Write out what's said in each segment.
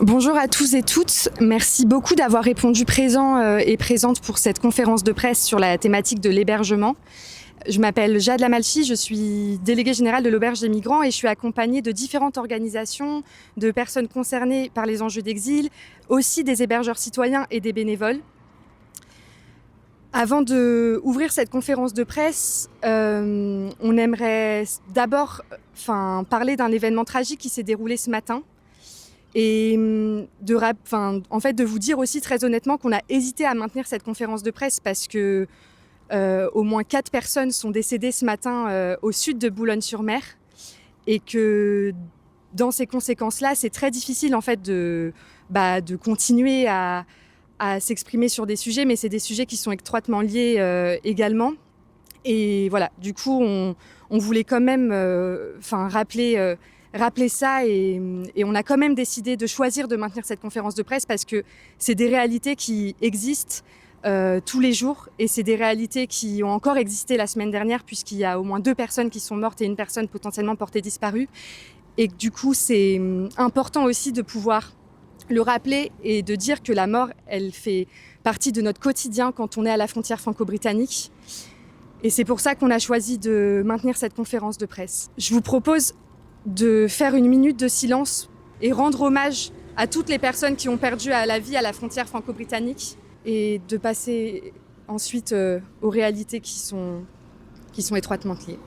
Bonjour à tous et toutes. Merci beaucoup d'avoir répondu présent et présente pour cette conférence de presse sur la thématique de l'hébergement. Je m'appelle Jade Lamalchi, je suis déléguée générale de l'Auberge des Migrants et je suis accompagnée de différentes organisations, de personnes concernées par les enjeux d'exil, aussi des hébergeurs citoyens et des bénévoles. Avant d'ouvrir cette conférence de presse, on aimerait d'abord parler d'un événement tragique qui s'est déroulé ce matin. Et de vous dire aussi très honnêtement qu'on a hésité à maintenir cette conférence de presse parce que au moins 4 personnes sont décédées ce matin au sud de Boulogne-sur-Mer et que dans ces conséquences-là, c'est très difficile en fait de continuer à s'exprimer sur des sujets, mais c'est des sujets qui sont étroitement liés également. Et voilà, du coup, on voulait quand même rappeler ça et on a quand même décidé de choisir de maintenir cette conférence de presse parce que c'est des réalités qui existent tous les jours et c'est des réalités qui ont encore existé la semaine dernière puisqu'il y a au moins 2 personnes qui sont mortes et une personne potentiellement portée disparue et que, du coup c'est important aussi de pouvoir le rappeler et de dire que la mort elle fait partie de notre quotidien quand on est à la frontière franco-britannique et c'est pour ça qu'on a choisi de maintenir cette conférence de presse. Je vous propose de faire une minute de silence et rendre hommage à toutes les personnes qui ont perdu la vie à la frontière franco-britannique et de passer ensuite aux réalités qui sont étroitement liées.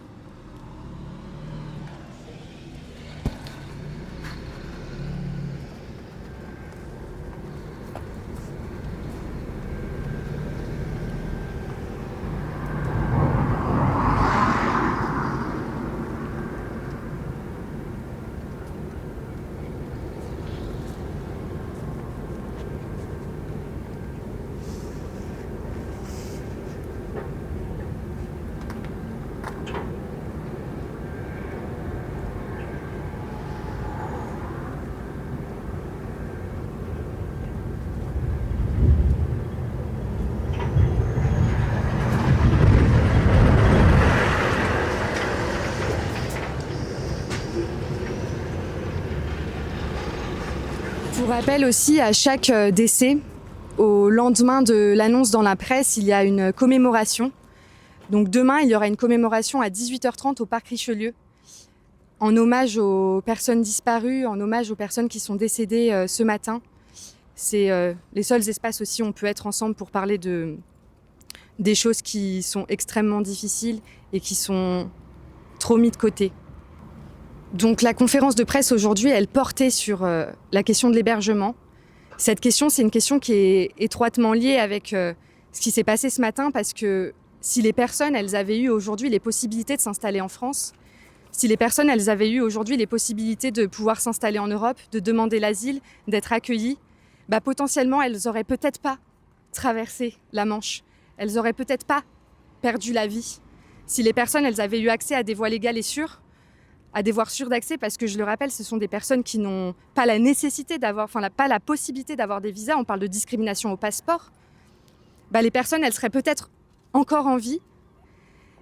Je vous rappelle aussi à chaque décès, au lendemain de l'annonce dans la presse, il y a une commémoration. Donc demain, il y aura une commémoration à 18h30 au Parc Richelieu, en hommage aux personnes disparues, en hommage aux personnes qui sont décédées ce matin. C'est les seuls espaces aussi où on peut être ensemble pour parler des choses qui sont extrêmement difficiles et qui sont trop mis de côté. Donc la conférence de presse aujourd'hui, elle portait sur la question de l'hébergement. Cette question, c'est une question qui est étroitement liée avec ce qui s'est passé ce matin parce que si les personnes, elles avaient eu aujourd'hui les possibilités de s'installer en France, si les personnes, elles avaient eu aujourd'hui les possibilités de pouvoir s'installer en Europe, de demander l'asile, d'être accueillies, potentiellement, elles n'auraient peut-être pas traversé la Manche. Elles n'auraient peut-être pas perdu la vie. Si les personnes, elles avaient eu accès à des voies légales et sûres, à des voies sûres d'accès, parce que je le rappelle, ce sont des personnes qui n'ont pas la nécessité d'avoir, pas la possibilité d'avoir des visas. On parle de discrimination au passeport. Les personnes, elles seraient peut-être encore en vie.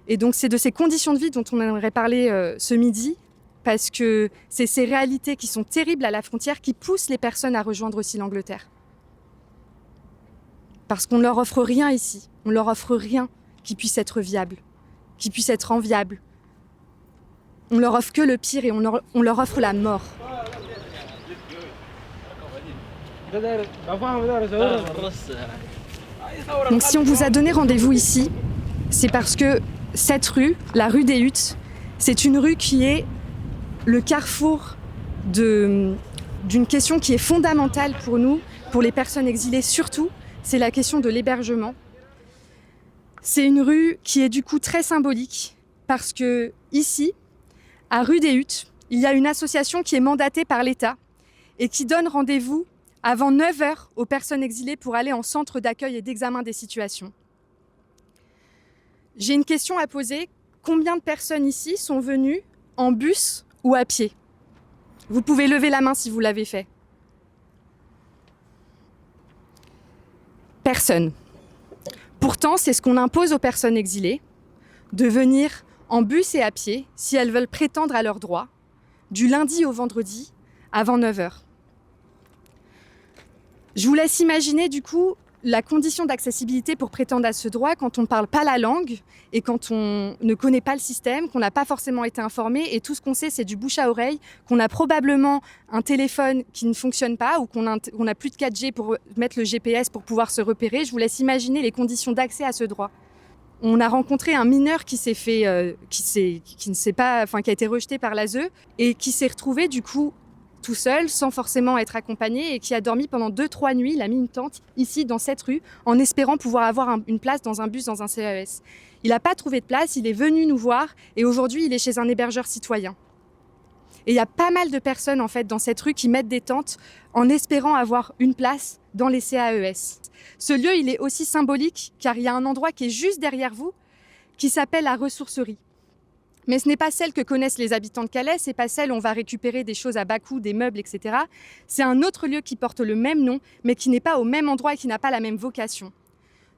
Et donc, c'est de ces conditions de vie dont on aimerait parler ce midi, parce que c'est ces réalités qui sont terribles à la frontière qui poussent les personnes à rejoindre aussi l'Angleterre. Parce qu'on ne leur offre rien ici. On ne leur offre rien qui puisse être viable, qui puisse être enviable. On leur offre que le pire et on leur offre la mort. Donc si on vous a donné rendez-vous ici, c'est parce que cette rue, la rue des Huttes, c'est une rue qui est le carrefour d'une question qui est fondamentale pour nous, pour les personnes exilées surtout, c'est la question de l'hébergement. C'est une rue qui est du coup très symbolique parce que ici, à rue des Huttes, il y a une association qui est mandatée par l'État et qui donne rendez-vous avant 9h aux personnes exilées pour aller en centre d'accueil et d'examen des situations. J'ai une question à poser. Combien de personnes ici sont venues en bus ou à pied ? Vous pouvez lever la main si vous l'avez fait. Personne. Pourtant, c'est ce qu'on impose aux personnes exilées, de venir en bus et à pied, si elles veulent prétendre à leurs droits, du lundi au vendredi, avant 9h. Je vous laisse imaginer du coup la condition d'accessibilité pour prétendre à ce droit quand on ne parle pas la langue et quand on ne connaît pas le système, qu'on n'a pas forcément été informé et tout ce qu'on sait c'est du bouche à oreille, qu'on a probablement un téléphone qui ne fonctionne pas ou qu'on n'a plus de 4G pour mettre le GPS pour pouvoir se repérer. Je vous laisse imaginer les conditions d'accès à ce droit. On a rencontré un mineur qui a été rejeté par l'ASE et qui s'est retrouvé du coup tout seul, sans forcément être accompagné, et qui a dormi pendant 2-3 nuits. Il a mis une tente ici, dans cette rue, en espérant pouvoir avoir une place dans un bus, dans un CES. Il n'a pas trouvé de place, il est venu nous voir, et aujourd'hui, il est chez un hébergeur citoyen. Et il y a pas mal de personnes, en fait, dans cette rue qui mettent des tentes en espérant avoir une place dans les CAES. Ce lieu, il est aussi symbolique, car il y a un endroit qui est juste derrière vous, qui s'appelle la ressourcerie. Mais ce n'est pas celle que connaissent les habitants de Calais, c'est pas celle où on va récupérer des choses à bas coût, des meubles, etc. C'est un autre lieu qui porte le même nom, mais qui n'est pas au même endroit et qui n'a pas la même vocation.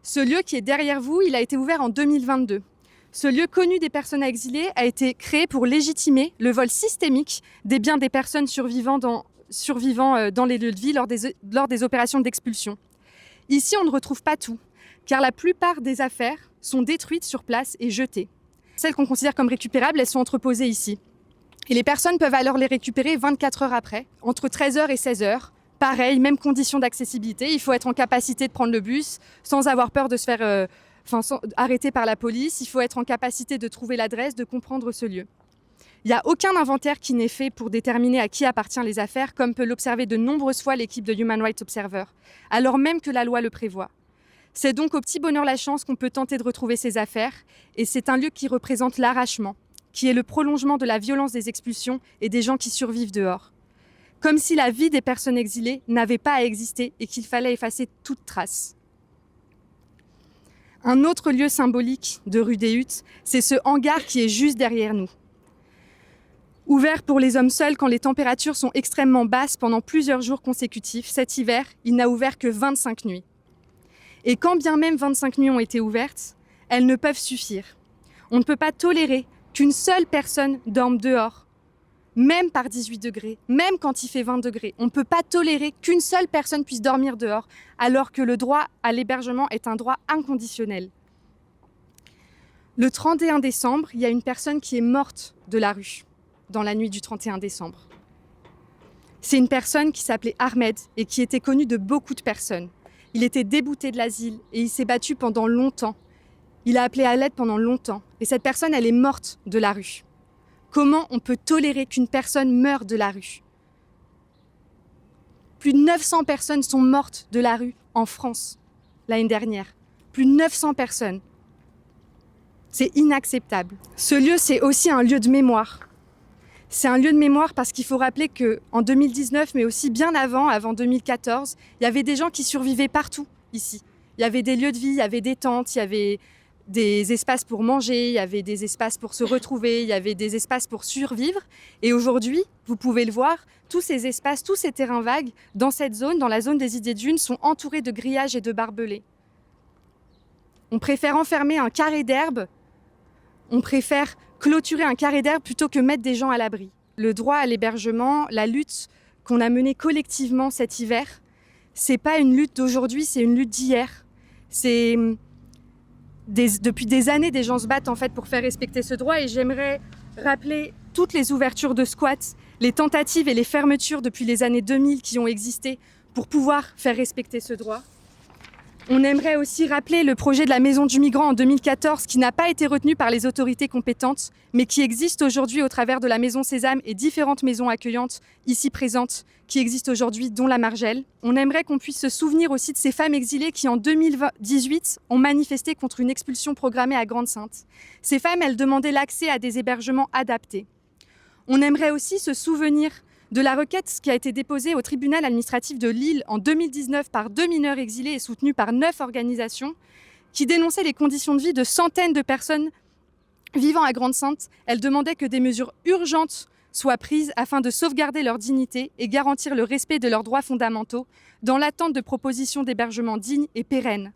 Ce lieu qui est derrière vous, il a été ouvert en 2022. Ce lieu connu des personnes exilées a été créé pour légitimer le vol systémique des biens des personnes survivant dans les lieux de vie lors des opérations d'expulsion. Ici, on ne retrouve pas tout, car la plupart des affaires sont détruites sur place et jetées. Celles qu'on considère comme récupérables, elles sont entreposées ici. Et les personnes peuvent alors les récupérer 24 heures après, entre 13h et 16h. Pareil, même condition d'accessibilité. Il faut être en capacité de prendre le bus sans avoir peur de se faire arrêter par la police. Il faut être en capacité de trouver l'adresse, de comprendre ce lieu. Il n'y a aucun inventaire qui n'est fait pour déterminer à qui appartient les affaires, comme peut l'observer de nombreuses fois l'équipe de Human Rights Observer, alors même que la loi le prévoit. C'est donc au petit bonheur la chance qu'on peut tenter de retrouver ces affaires, et c'est un lieu qui représente l'arrachement, qui est le prolongement de la violence des expulsions et des gens qui survivent dehors. Comme si la vie des personnes exilées n'avait pas à exister et qu'il fallait effacer toute trace. Un autre lieu symbolique de rue des Huttes, c'est ce hangar qui est juste derrière nous. Ouvert pour les hommes seuls quand les températures sont extrêmement basses pendant plusieurs jours consécutifs, cet hiver, il n'a ouvert que 25 nuits. Et quand bien même 25 nuits ont été ouvertes, elles ne peuvent suffire. On ne peut pas tolérer qu'une seule personne dorme dehors, même par 18 degrés, même quand il fait 20 degrés. On ne peut pas tolérer qu'une seule personne puisse dormir dehors, alors que le droit à l'hébergement est un droit inconditionnel. Le 31 décembre, il y a une personne qui est morte de la rue, dans la nuit du 31 décembre. C'est une personne qui s'appelait Ahmed et qui était connue de beaucoup de personnes. Il était débouté de l'asile et il s'est battu pendant longtemps. Il a appelé à l'aide pendant longtemps. Et cette personne, elle est morte de la rue. Comment on peut tolérer qu'une personne meure de la rue ? Plus de 900 personnes sont mortes de la rue en France l'année dernière. Plus de 900 personnes. C'est inacceptable. Ce lieu, c'est aussi un lieu de mémoire. C'est un lieu de mémoire parce qu'il faut rappeler qu'en 2019, mais aussi bien avant 2014, il y avait des gens qui survivaient partout ici. Il y avait des lieux de vie, il y avait des tentes, il y avait des espaces pour manger, il y avait des espaces pour se retrouver, il y avait des espaces pour survivre. Et aujourd'hui, vous pouvez le voir, tous ces espaces, tous ces terrains vagues, dans cette zone, dans la zone des idées dunes, sont entourés de grillages et de barbelés. On préfère enfermer un carré d'herbe, on préfère clôturer un carré d'herbe plutôt que mettre des gens à l'abri. Le droit à l'hébergement, la lutte qu'on a menée collectivement cet hiver, c'est pas une lutte d'aujourd'hui, c'est une lutte d'hier. Depuis des années, des gens se battent en fait pour faire respecter ce droit et j'aimerais rappeler toutes les ouvertures de squats, les tentatives et les fermetures depuis les années 2000 qui ont existé pour pouvoir faire respecter ce droit. On aimerait aussi rappeler le projet de la Maison du Migrant en 2014 qui n'a pas été retenu par les autorités compétentes, mais qui existe aujourd'hui au travers de la Maison Sésame et différentes maisons accueillantes ici présentes qui existent aujourd'hui, dont la Margelle. On aimerait qu'on puisse se souvenir aussi de ces femmes exilées qui en 2018 ont manifesté contre une expulsion programmée à Grande-Synthe. Ces femmes, elles demandaient l'accès à des hébergements adaptés. On aimerait aussi se souvenir de la requête qui a été déposée au tribunal administratif de Lille en 2019 par 2 mineurs exilés et soutenue par 9 organisations qui dénonçaient les conditions de vie de centaines de personnes vivant à Grande-Synthe. Elles demandaient que des mesures urgentes soient prises afin de sauvegarder leur dignité et garantir le respect de leurs droits fondamentaux dans l'attente de propositions d'hébergement dignes et pérennes.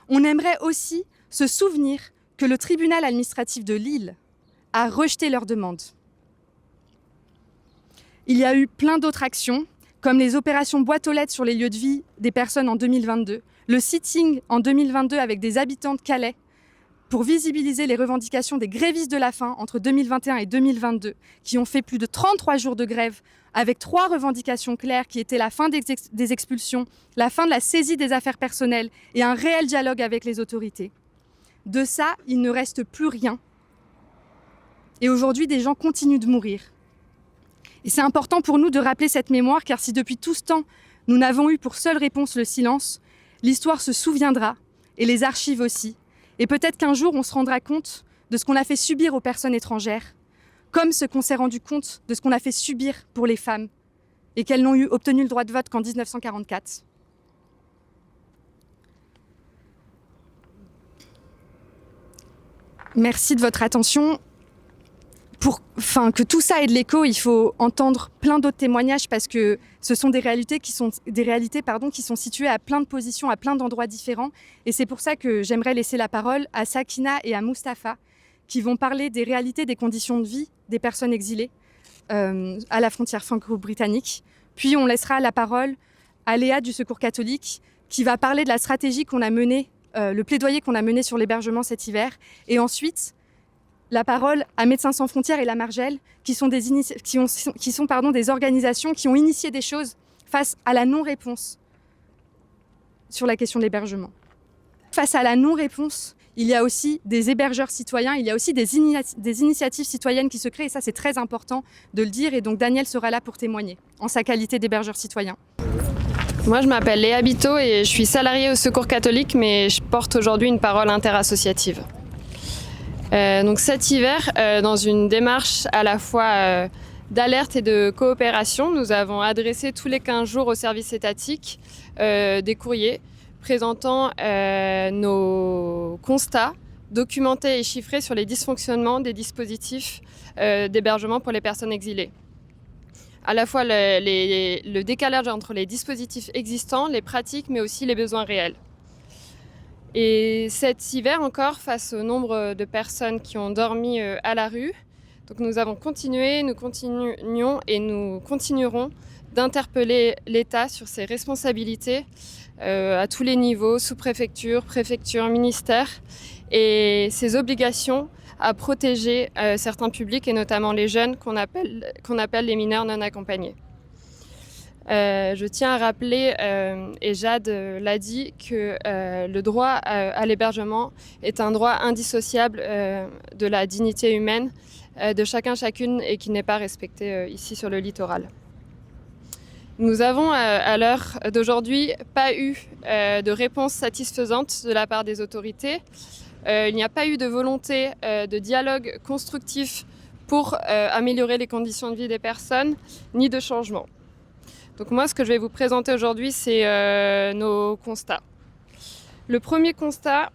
On aimerait aussi se souvenir que le tribunal administratif de Lille a rejeté leur demande. Il y a eu plein d'autres actions, comme les opérations boîte aux lettres sur les lieux de vie des personnes en 2022, le sitting en 2022 avec des habitants de Calais pour visibiliser les revendications des grévistes de la faim entre 2021 et 2022, qui ont fait plus de 33 jours de grève avec 3 revendications claires qui étaient la fin des expulsions, la fin de la saisie des affaires personnelles et un réel dialogue avec les autorités. De ça, il ne reste plus rien. Et aujourd'hui, des gens continuent de mourir. Et c'est important pour nous de rappeler cette mémoire, car si depuis tout ce temps, nous n'avons eu pour seule réponse le silence, l'histoire se souviendra, et les archives aussi. Et peut-être qu'un jour, on se rendra compte de ce qu'on a fait subir aux personnes étrangères, comme ce qu'on s'est rendu compte de ce qu'on a fait subir pour les femmes, et qu'elles n'ont obtenu le droit de vote qu'en 1944. Merci de votre attention. Pour que tout ça ait de l'écho, il faut entendre plein d'autres témoignages parce que ce sont des réalités qui sont situées à plein de positions, à plein d'endroits différents. Et c'est pour ça que j'aimerais laisser la parole à Sakina et à Mustapha qui vont parler des réalités, des conditions de vie des personnes exilées à la frontière franco-britannique. Puis on laissera la parole à Léa du Secours catholique qui va parler de la stratégie qu'on a menée, le plaidoyer qu'on a mené sur l'hébergement cet hiver. Et ensuite, la parole à Médecins sans frontières et la Margelle, qui sont des organisations qui ont initié des choses face à la non-réponse sur la question de l'hébergement. Face à la non-réponse, il y a aussi des hébergeurs citoyens, il y a aussi des initiatives citoyennes qui se créent, et ça c'est très important de le dire, et donc Daniel sera là pour témoigner, en sa qualité d'hébergeur citoyen. Moi je m'appelle Léa Bito et je suis salariée au Secours catholique, mais je porte aujourd'hui une parole interassociative. Donc cet hiver, dans une démarche à la fois d'alerte et de coopération, nous avons adressé tous les 15 jours au service étatique des courriers présentant nos constats documentés et chiffrés sur les dysfonctionnements des dispositifs d'hébergement pour les personnes exilées. À la fois le décalage entre les dispositifs existants, les pratiques, mais aussi les besoins réels. Et cet hiver encore, face au nombre de personnes qui ont dormi à la rue, donc nous avons continué, nous continuons et nous continuerons d'interpeller l'État sur ses responsabilités à tous les niveaux, sous-préfecture, préfecture, ministère, et ses obligations à protéger certains publics, et notamment les jeunes qu'on appelle les mineurs non accompagnés. Je tiens à rappeler, et Jade l'a dit, que le droit à l'hébergement est un droit indissociable de la dignité humaine de chacune et qui n'est pas respecté ici sur le littoral. Nous avons à l'heure d'aujourd'hui pas eu de réponse satisfaisante de la part des autorités. Il n'y a pas eu de volonté de dialogue constructif pour améliorer les conditions de vie des personnes, ni de changement. Donc moi, ce que je vais vous présenter aujourd'hui, c'est nos constats. Le premier constat,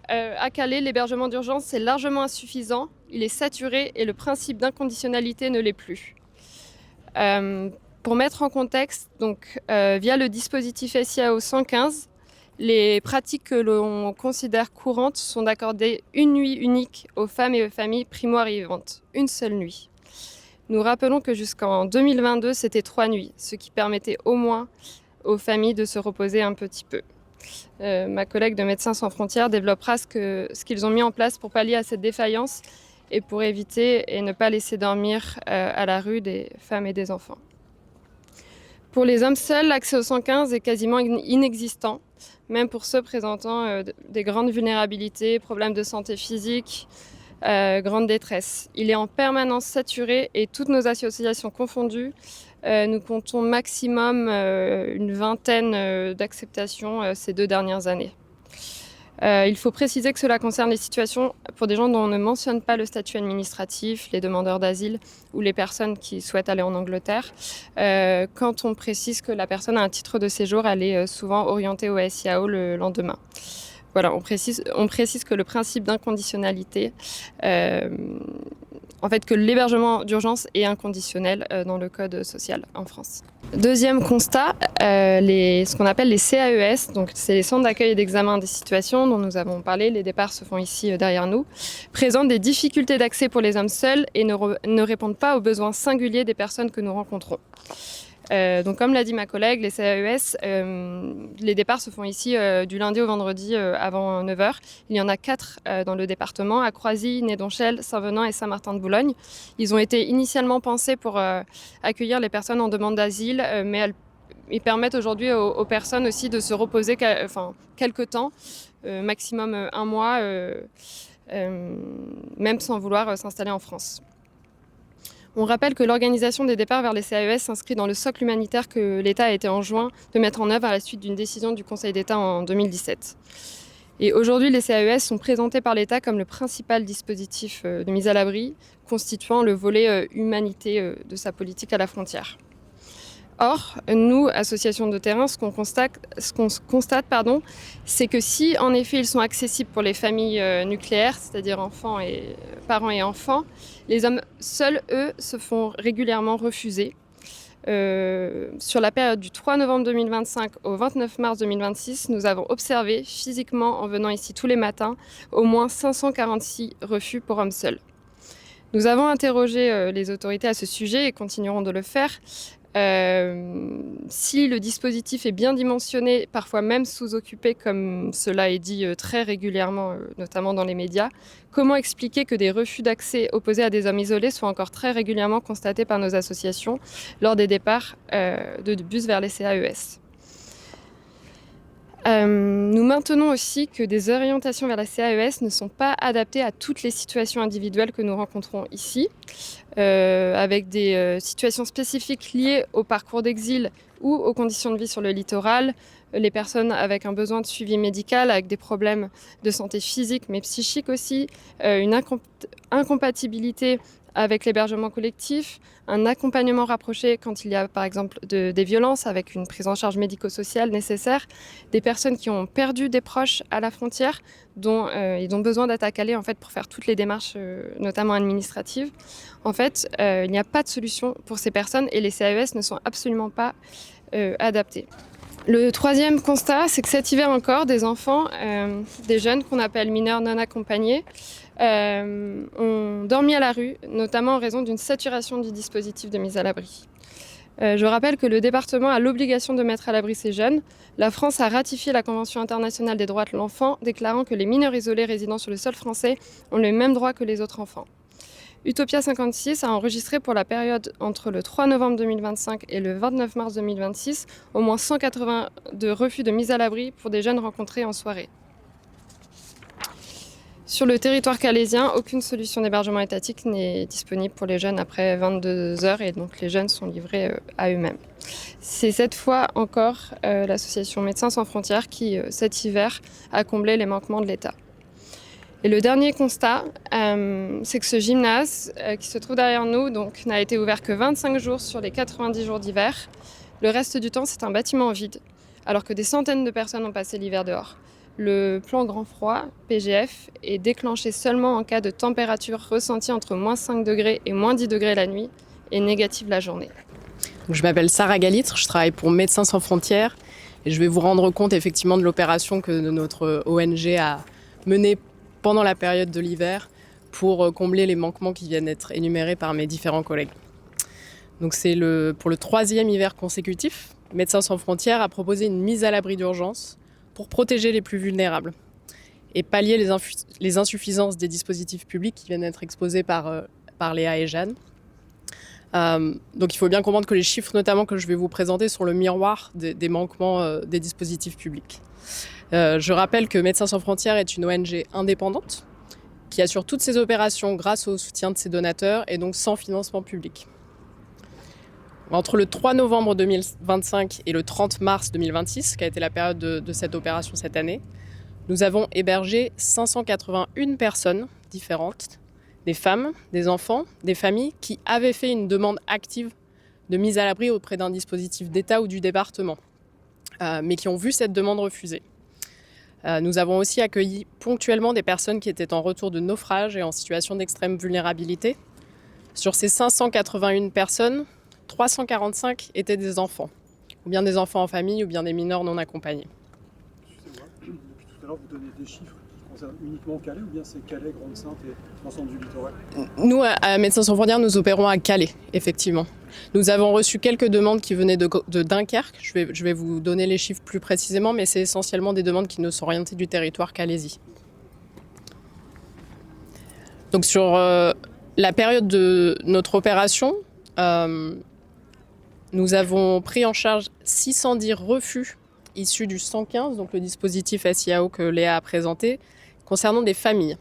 à Calais, l'hébergement d'urgence, c'est largement insuffisant, il est saturé et le principe d'inconditionnalité ne l'est plus. Pour mettre en contexte, donc, via le dispositif SIAO 115, les pratiques que l'on considère courantes sont d'accorder une nuit unique aux femmes et aux familles primo-arrivantes, une seule nuit. Nous rappelons que jusqu'en 2022, c'était 3 nuits, ce qui permettait au moins aux familles de se reposer un petit peu. Ma collègue de Médecins sans frontières développera ce qu'ils ont mis en place pour pallier à cette défaillance et pour éviter et ne pas laisser dormir à la rue des femmes et des enfants. Pour les hommes seuls, l'accès au 115 est quasiment inexistant, même pour ceux présentant des grandes vulnérabilités, problèmes de santé physique, grande détresse. Il est en permanence saturé et toutes nos associations confondues, nous comptons maximum une vingtaine d'acceptations ces 2 dernières années. Il faut préciser que cela concerne les situations pour des gens dont on ne mentionne pas le statut administratif, les demandeurs d'asile ou les personnes qui souhaitent aller en Angleterre. Quand on précise que la personne a un titre de séjour, elle est souvent orientée au SIAO le lendemain. Voilà, on précise que le principe d'inconditionnalité, en fait que l'hébergement d'urgence est inconditionnel dans le code social en France. Deuxième constat, ce qu'on appelle les CAES, donc c'est les centres d'accueil et d'examen des situations dont nous avons parlé, les départs se font ici derrière nous, présentent des difficultés d'accès pour les hommes seuls et ne répondent pas aux besoins singuliers des personnes que nous rencontrons. Donc comme l'a dit ma collègue, les CAES, les départs se font ici du lundi au vendredi avant 9h. Il y en a 4 dans le département, à Croisy, Nédonchel, Saint-Venant et Saint-Martin-de-Boulogne. Ils ont été initialement pensés pour accueillir les personnes en demande d'asile, mais ils permettent aujourd'hui aux personnes aussi de se reposer quelques temps, maximum 1 mois, même sans vouloir s'installer en France. On rappelle que l'organisation des départs vers les CAES s'inscrit dans le socle humanitaire que l'État a été enjoint de mettre en œuvre à la suite d'une décision du Conseil d'État en 2017. Et aujourd'hui, les CAES sont présentés par l'État comme le principal dispositif de mise à l'abri, constituant le volet humanité de sa politique à la frontière. Or, nous, associations de terrain, ce qu'on constate, c'est que si en effet ils sont accessibles pour les familles nucléaires, c'est-à-dire parents et enfants, les hommes seuls, eux, se font régulièrement refuser. Sur la période du 3 novembre 2025 au 29 mars 2026, nous avons observé physiquement, en venant ici tous les matins, au moins 546 refus pour hommes seuls. Nous avons interrogé les autorités à ce sujet et continuerons de le faire. Si le dispositif est bien dimensionné, parfois même sous-occupé, comme cela est dit très régulièrement, notamment dans les médias, comment expliquer que des refus d'accès opposés à des hommes isolés soient encore très régulièrement constatés par nos associations lors des départs de bus vers les CAES ? Nous maintenons aussi que des orientations vers la CAES ne sont pas adaptées à toutes les situations individuelles que nous rencontrons ici, avec des situations spécifiques liées au parcours d'exil ou aux conditions de vie sur le littoral, les personnes avec un besoin de suivi médical, avec des problèmes de santé physique mais psychique aussi, une incompatibilité avec l'hébergement collectif, un accompagnement rapproché quand il y a par exemple des violences avec une prise en charge médico-sociale nécessaire, des personnes qui ont perdu des proches à la frontière dont ils ont besoin d'être à Calais en fait, pour faire toutes les démarches, notamment administratives. En fait, il n'y a pas de solution pour ces personnes et les CAES ne sont absolument pas adaptés. Le troisième constat, c'est que cet hiver encore, des enfants, des jeunes qu'on appelle mineurs non accompagnés, ont dormi à la rue, notamment en raison d'une saturation du dispositif de mise à l'abri. Je rappelle que le département a l'obligation de mettre à l'abri ces jeunes. La France a ratifié la Convention internationale des droits de l'enfant, déclarant que les mineurs isolés résidant sur le sol français ont les mêmes droits que les autres enfants. Utopia 56 a enregistré pour la période entre le 3 novembre 2025 et le 29 mars 2026 au moins 182 refus de mise à l'abri pour des jeunes rencontrés en soirée. Sur le territoire calaisien, aucune solution d'hébergement étatique n'est disponible pour les jeunes après 22 heures et donc les jeunes sont livrés à eux-mêmes. C'est cette fois encore l'association Médecins sans frontières qui, cet hiver, a comblé les manquements de l'État. Et le dernier constat, c'est que ce gymnase qui se trouve derrière nous n'a été ouvert que 25 jours sur les 90 jours d'hiver. Le reste du temps, c'est un bâtiment vide, alors que des centaines de personnes ont passé l'hiver dehors. Le plan grand froid, PGF, est déclenché seulement en cas de température ressentie entre moins 5 degrés et moins 10 degrés la nuit et négative la journée. Je m'appelle Sarah Galitre, je travaille pour Médecins sans frontières et je vais vous rendre compte effectivement de l'opération que notre ONG a menée pendant la période de l'hiver pour combler les manquements qui viennent d'être énumérés par mes différents collègues. Donc c'est pour le 3e hiver consécutif, Médecins sans frontières a proposé une mise à l'abri d'urgence pour protéger les plus vulnérables et pallier les insuffisances des dispositifs publics qui viennent d'être exposés par Léa et Jeanne. Donc il faut bien comprendre que les chiffres notamment que je vais vous présenter sont le miroir des manquements des dispositifs publics. Je rappelle que Médecins sans frontières est une ONG indépendante qui assure toutes ses opérations grâce au soutien de ses donateurs et donc sans financement public. Entre le 3 novembre 2025 et le 30 mars 2026, qui a été la période de cette opération cette année, nous avons hébergé 581 personnes différentes, des femmes, des enfants, des familles qui avaient fait une demande active de mise à l'abri auprès d'un dispositif d'État ou du département, mais qui ont vu cette demande refusée. Nous avons aussi accueilli ponctuellement des personnes qui étaient en retour de naufrage et en situation d'extrême vulnérabilité. Sur ces 581 personnes, 345 étaient des enfants, ou bien des enfants en famille, ou bien des mineurs non accompagnés. Excusez-moi, depuis tout à l'heure, vous donnez des chiffres qui concerne uniquement Calais ou bien c'est Calais, Grande-Synthe et l'ensemble du littoral? Nous, à Médecins sans frontières, nous opérons à Calais, effectivement. Nous avons reçu quelques demandes qui venaient de Dunkerque. Je vais vous donner les chiffres plus précisément, mais c'est essentiellement des demandes qui nous sont orientées du territoire calaisis. Donc sur la période de notre opération, nous avons pris en charge 610 refus issus du 115, donc le dispositif SIAO que Léa a présenté, concernant des familles.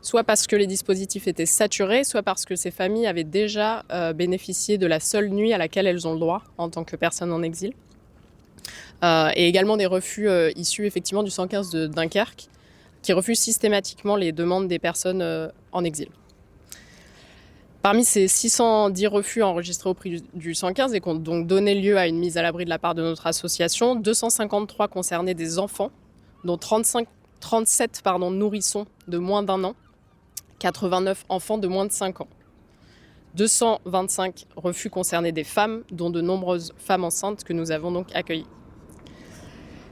Soit parce que les dispositifs étaient saturés, soit parce que ces familles avaient déjà bénéficié de la seule nuit à laquelle elles ont le droit en tant que personnes en exil. Et également des refus issus effectivement du 115 de Dunkerque, qui refusent systématiquement les demandes des personnes en exil. Parmi ces 610 refus enregistrés au prix du 115 et qui ont donc donné lieu à une mise à l'abri de la part de notre association, 253 concernaient des enfants, dont 37 nourrissons de moins d'1 an, 89 enfants de moins de 5 ans. 225 refus concernaient des femmes, dont de nombreuses femmes enceintes que nous avons donc accueillies.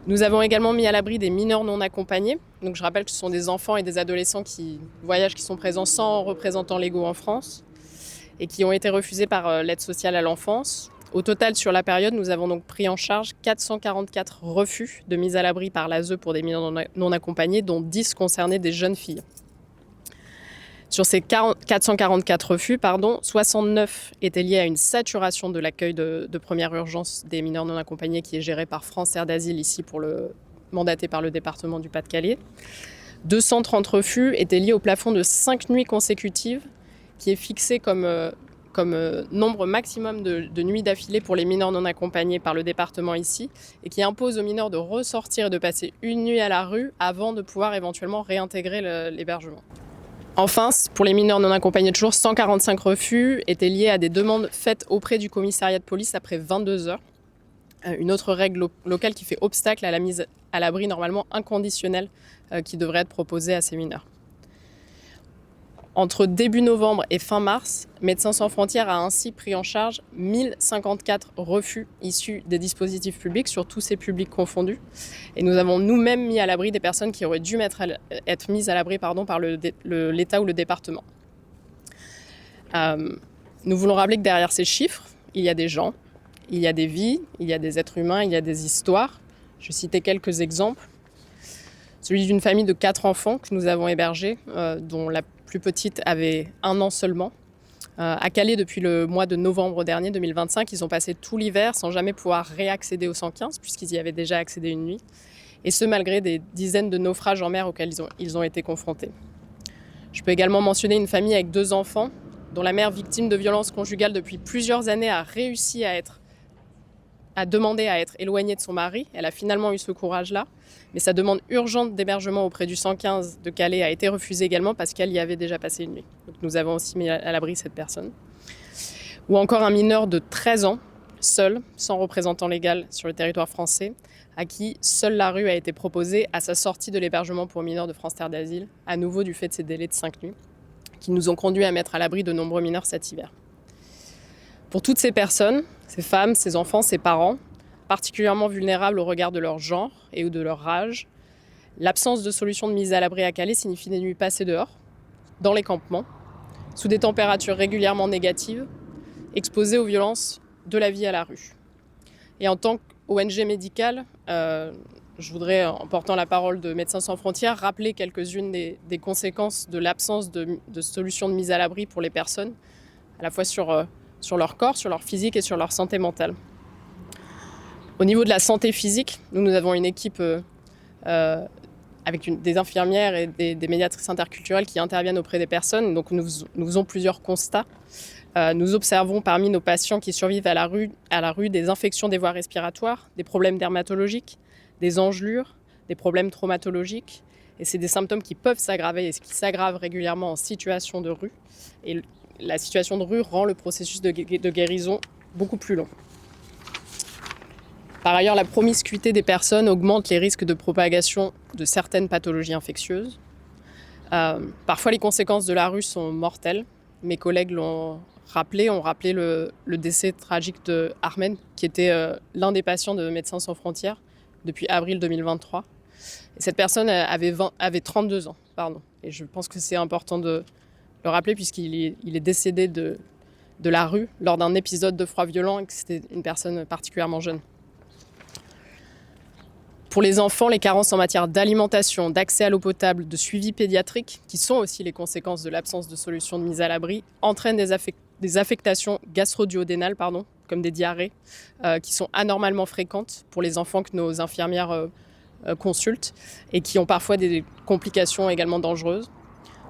Nous avons également mis à l'abri des mineurs non accompagnés. Donc je rappelle que ce sont des enfants et des adolescents qui voyagent, qui sont présents sans représentants légaux en France et qui ont été refusés par l'aide sociale à l'enfance. Au total, sur la période, nous avons donc pris en charge 444 refus de mise à l'abri par l'ASE pour des mineurs non accompagnés, dont 10 concernaient des jeunes filles. Sur ces 444 refus, 69 étaient liés à une saturation de l'accueil de première urgence des mineurs non accompagnés qui est géré par France Aire d'Asile, ici mandaté par le département du Pas-de-Calais. 230 refus étaient liés au plafond de 5 nuits consécutives qui est fixé comme nombre maximum de nuits d'affilée pour les mineurs non accompagnés par le département ici et qui impose aux mineurs de ressortir et de passer une nuit à la rue avant de pouvoir éventuellement réintégrer l'hébergement. Enfin, pour les mineurs non accompagnés, toujours 145 refus étaient liés à des demandes faites auprès du commissariat de police après 22 heures. Une autre règle locale qui fait obstacle à la mise à l'abri normalement inconditionnelle qui devrait être proposée à ces mineurs. Entre début novembre et fin mars, Médecins sans frontières a ainsi pris en charge 1054 refus issus des dispositifs publics, sur tous ces publics confondus. Et nous avons nous-mêmes mis à l'abri des personnes qui auraient dû être mises à l'abri par l'État ou le département. Nous voulons rappeler que derrière ces chiffres, il y a des gens, il y a des vies, il y a des êtres humains, il y a des histoires. Je citais quelques exemples. Celui d'une famille de 4 enfants que nous avons hébergés, dont la plus petite avait 1 an seulement. À Calais, depuis le mois de novembre dernier, 2025, ils ont passé tout l'hiver sans jamais pouvoir réaccéder au 115, puisqu'ils y avaient déjà accédé une nuit. Et ce, malgré des dizaines de naufrages en mer auxquels ils ont été confrontés. Je peux également mentionner une famille avec 2 enfants, dont la mère, victime de violences conjugales depuis plusieurs années, a réussi à demander à être éloignée de son mari. Elle a finalement eu ce courage-là. Mais sa demande urgente d'hébergement auprès du 115 de Calais a été refusée également parce qu'elle y avait déjà passé une nuit. Donc nous avons aussi mis à l'abri cette personne. Ou encore un mineur de 13 ans, seul, sans représentant légal sur le territoire français, à qui seule la rue a été proposée à sa sortie de l'hébergement pour mineurs de France Terre d'Asile, à nouveau du fait de ces délais de 5 nuits, qui nous ont conduits à mettre à l'abri de nombreux mineurs cet hiver. Pour toutes ces personnes, ces femmes, ces enfants, ces parents, particulièrement vulnérables au regard de leur genre et ou de leur âge, l'absence de solution de mise à l'abri à Calais signifie des nuits passées dehors, dans les campements, sous des températures régulièrement négatives, exposés aux violences de la vie à la rue. Et en tant qu'ONG médicale, je voudrais, en portant la parole de Médecins sans frontières, rappeler quelques-unes des conséquences de l'absence de solution de mise à l'abri pour les personnes, à la fois sur leur corps, sur leur physique et sur leur santé mentale. Au niveau de la santé physique, nous avons une équipe avec des infirmières et des médiatrices interculturelles qui interviennent auprès des personnes. Donc nous faisons plusieurs constats. Nous observons parmi nos patients qui survivent à la rue des infections des voies respiratoires, des problèmes dermatologiques, des engelures, des problèmes traumatologiques. Et c'est des symptômes qui peuvent s'aggraver et qui s'aggravent régulièrement en situation de rue. Et la situation de rue rend le processus de guérison beaucoup plus long. Par ailleurs, la promiscuité des personnes augmente les risques de propagation de certaines pathologies infectieuses. Parfois, les conséquences de la rue sont mortelles. Mes collègues ont rappelé le décès tragique de Armen, qui était l'un des patients de Médecins sans frontières depuis avril 2023. Et cette personne avait 32 ans, pardon. Et je pense que c'est important de le rappeler puisqu'il est décédé de la rue lors d'un épisode de froid violent et que c'était une personne particulièrement jeune. Pour les enfants, les carences en matière d'alimentation, d'accès à l'eau potable, de suivi pédiatrique, qui sont aussi les conséquences de l'absence de solution de mise à l'abri, entraînent des affectations gastro-duodénales, comme des diarrhées, qui sont anormalement fréquentes pour les enfants que nos infirmières consultent et qui ont parfois des complications également dangereuses.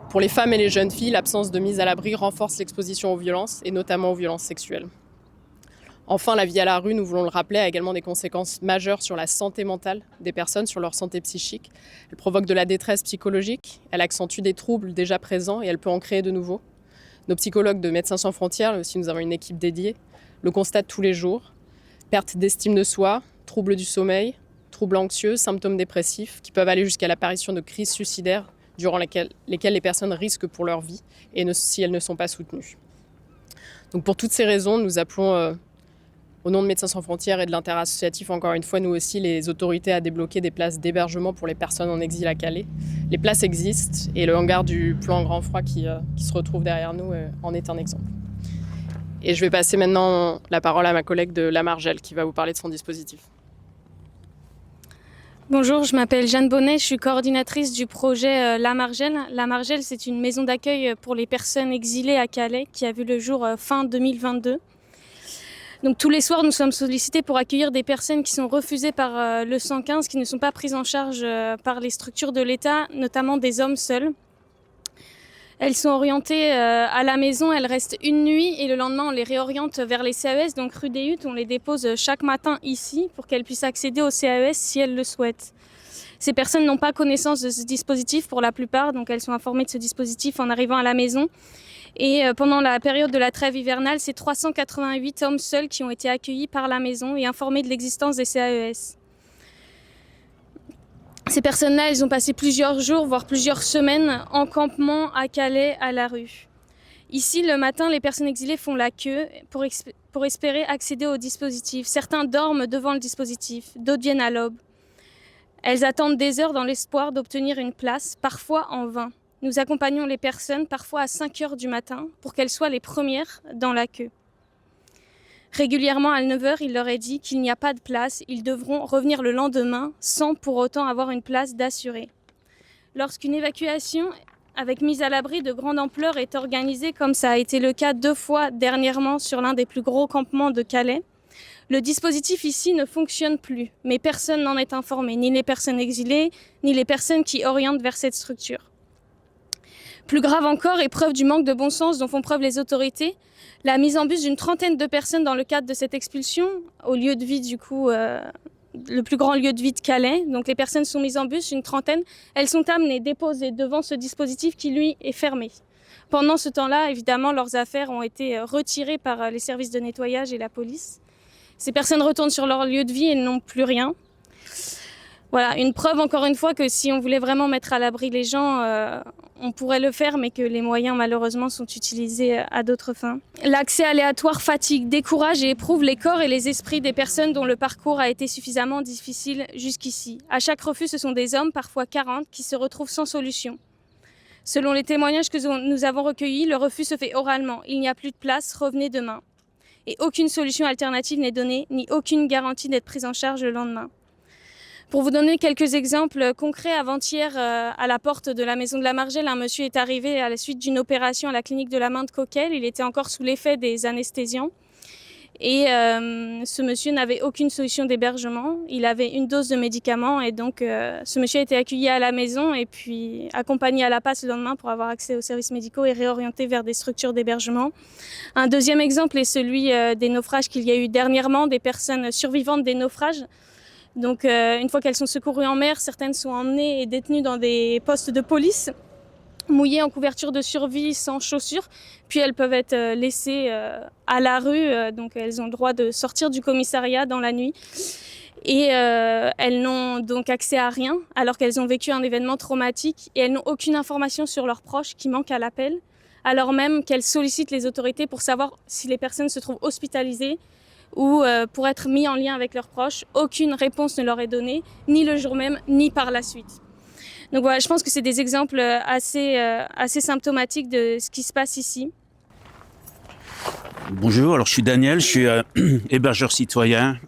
Pour les femmes et les jeunes filles, l'absence de mise à l'abri renforce l'exposition aux violences et notamment aux violences sexuelles. Enfin, la vie à la rue, nous voulons le rappeler, a également des conséquences majeures sur la santé mentale des personnes, sur leur santé psychique. Elle provoque de la détresse psychologique, elle accentue des troubles déjà présents et elle peut en créer de nouveaux. Nos psychologues de Médecins sans frontières, là aussi nous avons une équipe dédiée, le constatent tous les jours. Perte d'estime de soi, troubles du sommeil, troubles anxieux, symptômes dépressifs qui peuvent aller jusqu'à l'apparition de crises suicidaires durant lesquelles les personnes risquent pour leur vie et si elles ne sont pas soutenues. Donc pour toutes ces raisons, nous appelons au nom de Médecins sans frontières et de l'interassociatif, encore une fois, nous aussi, les autorités à débloquer des places d'hébergement pour les personnes en exil à Calais. Les places existent et le hangar du plan Grand Froid qui se retrouve derrière nous en est un exemple. Et je vais passer maintenant la parole à ma collègue de La Margelle qui va vous parler de son dispositif. Bonjour, je m'appelle Jeanne Bonnet, je suis coordinatrice du projet La Margelle. La Margelle, c'est une maison d'accueil pour les personnes exilées à Calais qui a vu le jour fin 2022. Donc tous les soirs, nous sommes sollicités pour accueillir des personnes qui sont refusées par le 115, qui ne sont pas prises en charge par les structures de l'État, notamment des hommes seuls. Elles sont orientées à la maison, elles restent une nuit et le lendemain, on les réoriente vers les CAES, donc rue des Huttes. On les dépose chaque matin ici pour qu'elles puissent accéder au CAES si elles le souhaitent. Ces personnes n'ont pas connaissance de ce dispositif pour la plupart, donc elles sont informées de ce dispositif en arrivant à la maison. Et pendant la période de la trêve hivernale, c'est 388 hommes seuls qui ont été accueillis par la maison et informés de l'existence des CAES. Ces personnes-là, elles ont passé plusieurs jours, voire plusieurs semaines en campement à Calais, à la rue. Ici, le matin, les personnes exilées font la queue pour espérer accéder au dispositif. Certains dorment devant le dispositif, d'autres viennent à l'aube. Elles attendent des heures dans l'espoir d'obtenir une place, parfois en vain. Nous accompagnons les personnes parfois à 5 heures du matin pour qu'elles soient les premières dans la queue. Régulièrement à 9 heures, il leur est dit qu'il n'y a pas de place, ils devront revenir le lendemain sans pour autant avoir une place d'assurée. Lorsqu'une évacuation avec mise à l'abri de grande ampleur est organisée, comme ça a été le cas 2 fois dernièrement sur l'un des plus gros campements de Calais, le dispositif ici ne fonctionne plus, mais personne n'en est informé, ni les personnes exilées, ni les personnes qui orientent vers cette structure. Plus grave encore, et preuve du manque de bon sens dont font preuve les autorités, la mise en bus d'une trentaine de personnes dans le cadre de cette expulsion, au lieu de vie le plus grand lieu de vie de Calais. Donc les personnes sont mises en bus, une trentaine, elles sont amenées, déposées devant ce dispositif qui lui est fermé. Pendant ce temps-là, évidemment, leurs affaires ont été retirées par les services de nettoyage et la police. Ces personnes retournent sur leur lieu de vie et n'ont plus rien. Voilà, une preuve encore une fois que si on voulait vraiment mettre à l'abri les gens, on pourrait le faire, mais que les moyens malheureusement sont utilisés à d'autres fins. L'accès aléatoire fatigue, décourage et éprouve les corps et les esprits des personnes dont le parcours a été suffisamment difficile jusqu'ici. À chaque refus, ce sont des hommes, parfois 40, qui se retrouvent sans solution. Selon les témoignages que nous avons recueillis, le refus se fait oralement. Il n'y a plus de place, revenez demain. Et aucune solution alternative n'est donnée, ni aucune garantie d'être prise en charge le lendemain. Pour vous donner quelques exemples concrets, avant-hier, à la porte de la maison de la Margelle, un monsieur est arrivé à la suite d'une opération à la clinique de la main de Coquel. Il était encore sous l'effet des anesthésiants. Et ce monsieur n'avait aucune solution d'hébergement. Il avait une dose de médicaments et donc ce monsieur a été accueilli à la maison et puis accompagné à la passe le lendemain pour avoir accès aux services médicaux et réorienté vers des structures d'hébergement. Un deuxième exemple est celui des naufrages qu'il y a eu dernièrement, des personnes survivantes des naufrages. Donc une fois qu'elles sont secourues en mer, certaines sont emmenées et détenues dans des postes de police, mouillées en couverture de survie sans chaussures, puis elles peuvent être laissées à la rue, donc elles ont le droit de sortir du commissariat dans la nuit. Et elles n'ont donc accès à rien alors qu'elles ont vécu un événement traumatique et elles n'ont aucune information sur leurs proches qui manquent à l'appel, alors même qu'elles sollicitent les autorités pour savoir si les personnes se trouvent hospitalisées ou pour être mis en lien avec leurs proches. Aucune réponse ne leur est donnée, ni le jour même, ni par la suite. Donc voilà, je pense que c'est des exemples assez symptomatiques de ce qui se passe ici. Bonjour, alors je suis Daniel, je suis hébergeur citoyen,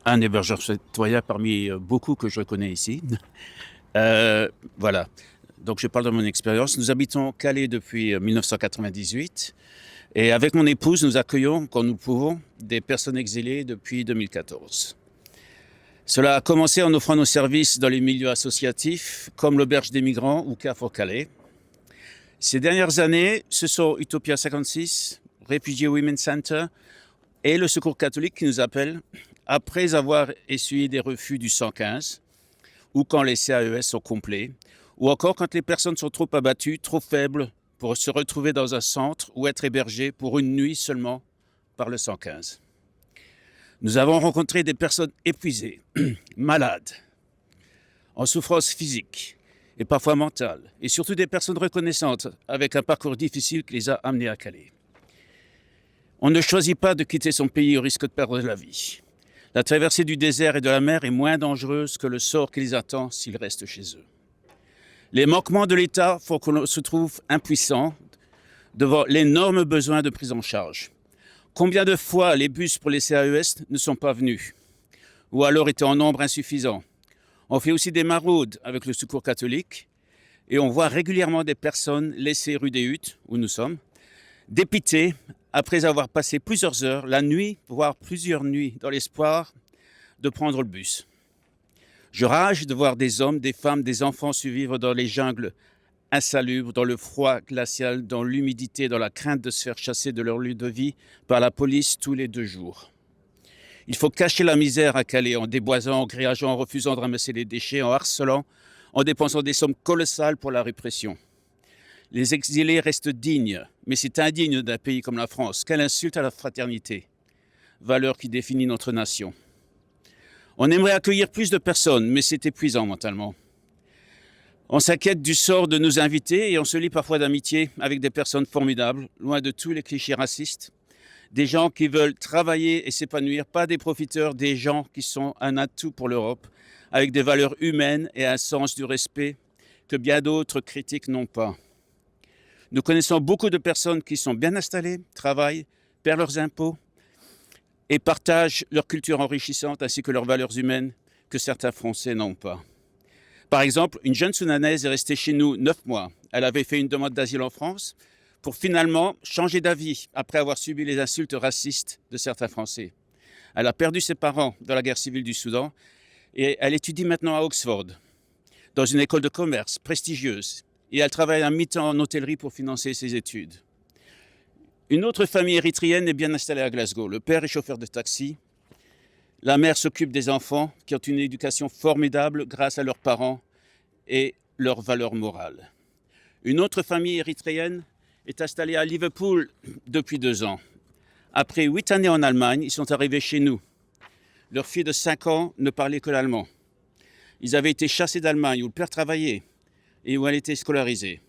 un hébergeur citoyen parmi beaucoup que je connais ici. Voilà, donc je parle de mon expérience. Nous habitons Calais depuis 1998 et avec mon épouse, nous accueillons, quand nous le pouvons, des personnes exilées depuis 2014. Cela a commencé en offrant nos services dans les milieux associatifs comme l'Auberge des Migrants ou Carrefour Calais. Ces dernières années, ce sont Utopia 56, Refugee Women's Center et le Secours catholique qui nous appellent après avoir essuyé des refus du 115 ou quand les CAES sont complets ou encore quand les personnes sont trop abattues, trop faibles pour se retrouver dans un centre ou être hébergées pour une nuit seulement par le 115. Nous avons rencontré des personnes épuisées, malades, en souffrance physique et parfois mentale et surtout des personnes reconnaissantes avec un parcours difficile qui les a amenées à Calais. On ne choisit pas de quitter son pays au risque de perdre la vie. La traversée du désert et de la mer est moins dangereuse que le sort qui les attend s'ils restent chez eux. Les manquements de l'État font qu'on se trouve impuissant devant l'énorme besoin de prise en charge. Combien de fois les bus pour les CAES ne sont pas venus ou alors étaient en nombre insuffisant? On fait aussi des maraudes avec le Secours catholique et on voit régulièrement des personnes laissées rue des Huttes, où nous sommes, dépitées après avoir passé plusieurs heures, la nuit, voire plusieurs nuits, dans l'espoir de prendre le bus. Je rage de voir des hommes, des femmes, des enfants survivre dans les jungles insalubres, dans le froid glacial, dans l'humidité, dans la crainte de se faire chasser de leur lieu de vie par la police tous les 2 jours. Il faut cacher la misère à Calais en déboisant, en gréageant, en refusant de ramasser les déchets, en harcelant, en dépensant des sommes colossales pour la répression. Les exilés restent dignes, mais c'est indigne d'un pays comme la France. Quelle insulte à la fraternité, valeur qui définit notre nation. On aimerait accueillir plus de personnes, mais c'est épuisant mentalement. On s'inquiète du sort de nos invités et on se lie parfois d'amitié avec des personnes formidables, loin de tous les clichés racistes. Des gens qui veulent travailler et s'épanouir, pas des profiteurs, des gens qui sont un atout pour l'Europe, avec des valeurs humaines et un sens du respect que bien d'autres critiques n'ont pas. Nous connaissons beaucoup de personnes qui sont bien installées, travaillent, paient leurs impôts et partagent leur culture enrichissante ainsi que leurs valeurs humaines que certains Français n'ont pas. Par exemple, une jeune Soudanaise est restée chez nous 9 mois. Elle avait fait une demande d'asile en France pour finalement changer d'avis après avoir subi les insultes racistes de certains Français. Elle a perdu ses parents dans la guerre civile du Soudan et elle étudie maintenant à Oxford, dans une école de commerce prestigieuse. Et elle travaille à mi-temps en hôtellerie pour financer ses études. Une autre famille érythréenne est bien installée à Glasgow. Le père est chauffeur de taxi. La mère s'occupe des enfants qui ont une éducation formidable grâce à leurs parents et leurs valeurs morales. Une autre famille érythréenne est installée à Liverpool depuis 2 ans. Après 8 années en Allemagne, ils sont arrivés chez nous. Leur fille de 5 ans ne parlait que l'allemand. Ils avaient été chassés d'Allemagne où le père travaillait et où elle était scolarisée.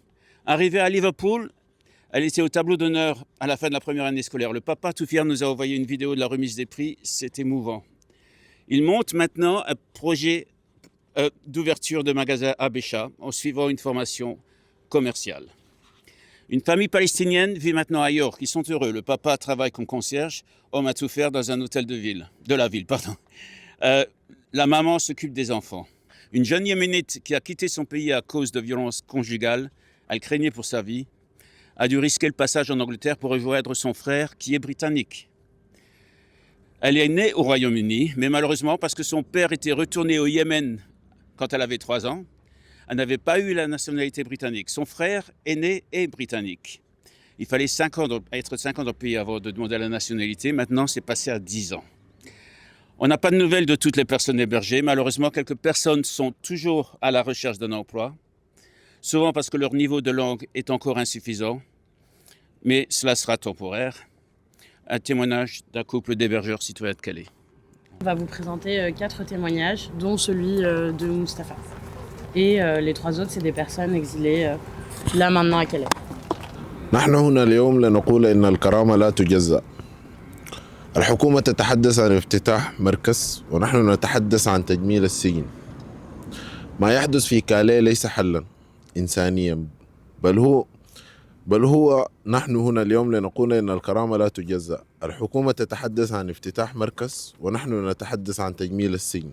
Arrivée à Liverpool, elle était au tableau d'honneur à la fin de la première année scolaire. Le papa, tout fier, nous a envoyé une vidéo de la remise des prix. C'est émouvant. Il monte maintenant un projet d'ouverture de magasin à Bécha en suivant une formation commerciale. Une famille palestinienne vit maintenant à York. Ils sont heureux. Le papa travaille comme concierge, homme à tout faire dans un hôtel de la ville. La maman s'occupe des enfants. Une jeune Yéménite qui a quitté son pays à cause de violences conjugales, elle craignait pour sa vie, a dû risquer le passage en Angleterre pour rejoindre son frère qui est britannique. Elle est née au Royaume-Uni, mais malheureusement, parce que son père était retourné au Yémen quand elle avait 3 ans, elle n'avait pas eu la nationalité britannique. Son frère aîné est britannique. Il fallait être 5 ans dans le pays avant de demander la nationalité. Maintenant, c'est passé à 10 ans. On n'a pas de nouvelles de toutes les personnes hébergées. Malheureusement, quelques personnes sont toujours à la recherche d'un emploi, souvent parce que leur niveau de langue est encore insuffisant, mais cela sera temporaire. Un témoignage d'un couple d'hébergeurs citoyens de Calais. On va vous présenter 4 témoignages, dont celui de Mustapha. Et les 3 autres, c'est des personnes exilées là maintenant à Calais. نحن هنا اليوم لنقول إن الكرامة لا تجزأ. الحكومة تتحدث عن افتتاح مركز ونحن نتحدث عن تجميل السجن. ما يحدث في كاليه ليس حلا إنسانيا بل هو نحن هنا اليوم لنقول إن الكرامة لا تجزأ. الحكومة تتحدث عن افتتاح مركز ونحن نتحدث عن تجميل السجن.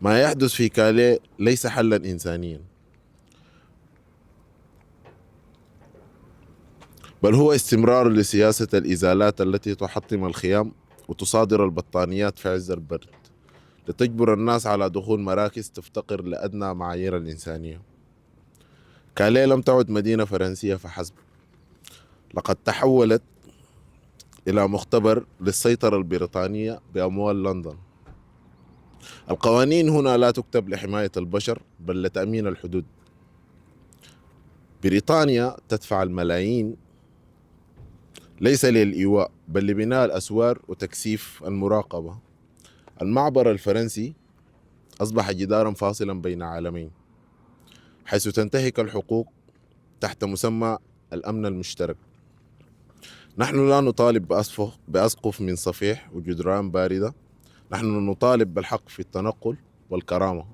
ما يحدث في كاليه ليس حلا إنسانيا، بل هو استمرار لسياسة الإزالات التي تحطم الخيام وتصادر البطانيات في عز البرد لتجبر الناس على دخول مراكز تفتقر لأدنى معايير الإنسانية. كاليه لم تعد مدينة فرنسية فحسب، لقد تحولت إلى مختبر للسيطرة البريطانية بأموال لندن. القوانين هنا لا تكتب لحماية البشر بل لتأمين الحدود. بريطانيا تدفع الملايين ليس للإيواء بل لبناء الأسوار وتكثيف المراقبة. المعبر الفرنسي أصبح جدارا فاصلا بين عالمين، حيث تنتهك الحقوق تحت مسمى الأمن المشترك. نحن لا نطالب بأسقف من صفيح وجدران باردة، نحن نطالب بالحق في التنقل والكرامة.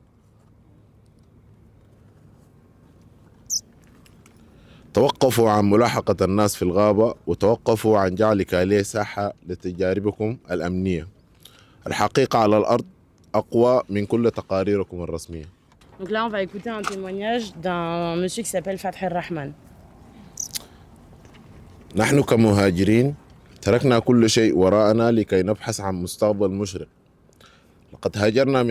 توقفوا عن ملاحقة الناس في الغابة وتوقفوا عن جعل كاليه ساحة لتجاربكم الأمنية. الحقيقة على الأرض أقوى من كل تقاريركم الرسمية. Donc là, on va écouter un témoignage d'un monsieur qui s'appelle Fathi Rahman. نحن كمهاجرين تركنا كل شيء وراءنا لكي نبحث عن مستقبل مشرق. لقد هاجرنا